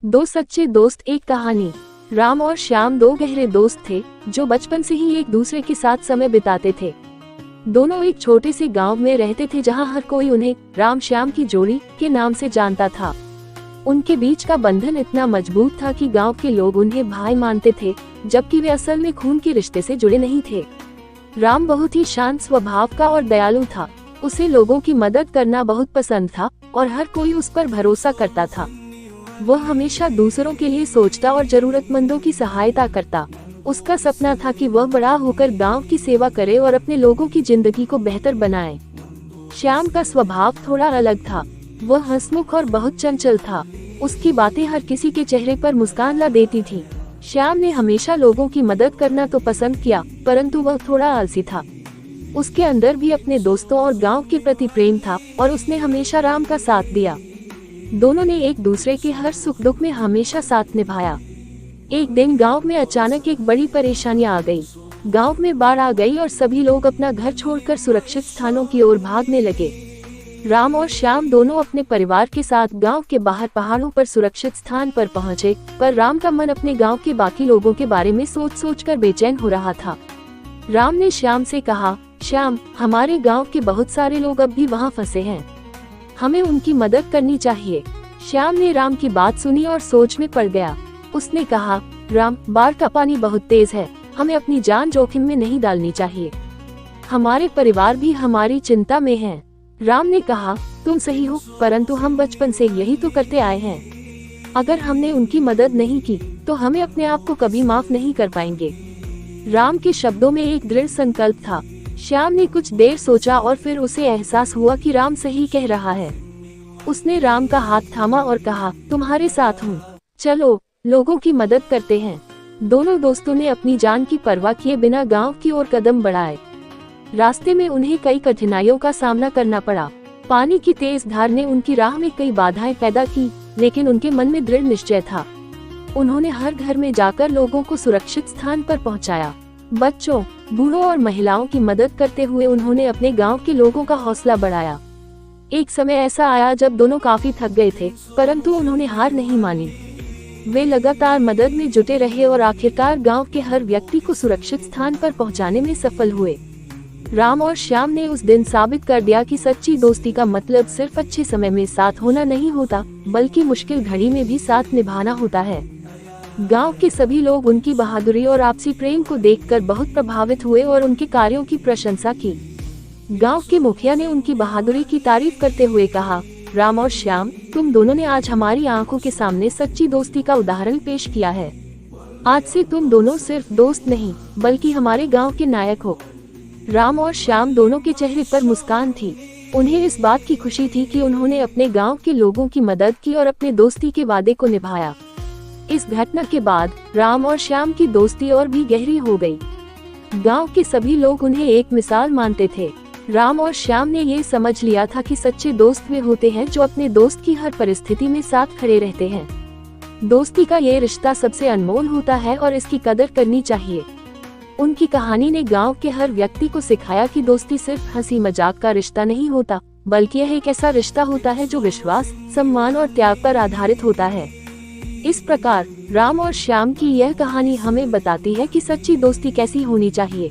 दो सच्चे दोस्त एक कहानी। राम और श्याम दो गहरे दोस्त थे जो बचपन से ही एक दूसरे के साथ समय बिताते थे। दोनों एक छोटे से गांव में रहते थे जहां हर कोई उन्हें राम श्याम की जोड़ी के नाम से जानता था। उनके बीच का बंधन इतना मजबूत था कि गांव के लोग उन्हें भाई मानते थे, जबकि वे असल में खून के रिश्ते से जुड़े नहीं थे। राम बहुत ही शांत स्वभाव का और दयालु था। उसे लोगों की मदद करना बहुत पसंद था और हर कोई उस पर भरोसा करता था। वह हमेशा दूसरों के लिए सोचता और जरूरतमंदों की सहायता करता। उसका सपना था कि वह बड़ा होकर गांव की सेवा करे और अपने लोगों की जिंदगी को बेहतर बनाए। श्याम का स्वभाव थोड़ा अलग था। वह हंसमुख और बहुत चंचल था। उसकी बातें हर किसी के चेहरे पर मुस्कान ला देती थी। श्याम ने हमेशा लोगों की मदद करना तो पसंद किया, परंतु वह थोड़ा आलसी था। उसके अंदर भी अपने दोस्तों और गांव के प्रति प्रेम था और उसने हमेशा राम का साथ दिया। दोनों ने एक दूसरे के हर सुख दुख में हमेशा साथ निभाया। एक दिन गांव में अचानक एक बड़ी परेशानी आ गई। गांव में बाढ़ आ गई और सभी लोग अपना घर छोड़कर सुरक्षित स्थानों की ओर भागने लगे। राम और श्याम दोनों अपने परिवार के साथ गांव के बाहर पहाड़ों पर सुरक्षित स्थान पर पहुंचे, पर राम का मन अपने गांव के बाकी लोगों के बारे में सोच कर बेचैन हो रहा था। राम ने श्याम से कहा, श्याम, हमारे गांव के बहुत सारे लोग अब भी वहां फंसे हैं। हमें उनकी मदद करनी चाहिए। श्याम ने राम की बात सुनी और सोच में पड़ गया। उसने कहा, राम, बाढ़ का पानी बहुत तेज है, हमें अपनी जान जोखिम में नहीं डालनी चाहिए। हमारे परिवार भी हमारी चिंता में है। राम ने कहा, तुम सही हो, परंतु हम बचपन से यही तो करते आए हैं। अगर हमने उनकी मदद नहीं की तो हमें अपने आप को कभी माफ नहीं कर पाएंगे। राम के शब्दों में एक दृढ़ संकल्प था। श्याम ने कुछ देर सोचा और फिर उसे एहसास हुआ कि राम सही कह रहा है। उसने राम का हाथ थामा और कहा, तुम्हारे साथ हूँ, चलो लोगों की मदद करते हैं। दोनों दोस्तों ने अपनी जान की परवाह किए बिना गांव की ओर कदम बढ़ाए। रास्ते में उन्हें कई कठिनाइयों का सामना करना पड़ा। पानी की तेज धार ने उनकी राह में कई बाधाएं पैदा की, लेकिन उनके मन में दृढ़ निश्चय था। उन्होंने हर घर में जाकर लोगों को सुरक्षित स्थान पर पहुंचाया। बच्चों, बूढ़ों और महिलाओं की मदद करते हुए उन्होंने अपने गांव के लोगों का हौसला बढ़ाया। एक समय ऐसा आया जब दोनों काफी थक गए थे, परंतु उन्होंने हार नहीं मानी। वे लगातार मदद में जुटे रहे और आखिरकार गांव के हर व्यक्ति को सुरक्षित स्थान पर पहुंचाने में सफल हुए। राम और श्याम ने उस दिन साबित कर दिया कि सच्ची दोस्ती का मतलब सिर्फ अच्छे समय में साथ होना नहीं होता, बल्कि मुश्किल घड़ी में भी साथ निभाना होता है। गांव के सभी लोग उनकी बहादुरी और आपसी प्रेम को देखकर बहुत प्रभावित हुए और उनके कार्यों की प्रशंसा की। गांव के मुखिया ने उनकी बहादुरी की तारीफ करते हुए कहा, राम और श्याम, तुम दोनों ने आज हमारी आंखों के सामने सच्ची दोस्ती का उदाहरण पेश किया है। आज से तुम दोनों सिर्फ दोस्त नहीं, बल्कि हमारे गांव के नायक हो। राम और श्याम दोनों के चेहरे पर मुस्कान थी। उन्हें इस बात की खुशी थी कि उन्होंने अपने गांव के लोगों की मदद की और अपने दोस्ती के वादे को निभाया। इस घटना के बाद राम और श्याम की दोस्ती और भी गहरी हो गई। गांव के सभी लोग उन्हें एक मिसाल मानते थे। राम और श्याम ने ये समझ लिया था कि सच्चे दोस्त वे होते हैं जो अपने दोस्त की हर परिस्थिति में साथ खड़े रहते हैं। दोस्ती का ये रिश्ता सबसे अनमोल होता है और इसकी कदर करनी चाहिए। उनकी कहानी ने गांव के हर व्यक्ति को सिखाया कि दोस्ती सिर्फ हंसी मजाक का रिश्ता नहीं होता, बल्कि यह एक ऐसा रिश्ता होता है जो विश्वास, सम्मान और त्याग पर आधारित होता है। इस प्रकार राम और श्याम की यह कहानी हमें बताती है कि सच्ची दोस्ती कैसी होनी चाहिए।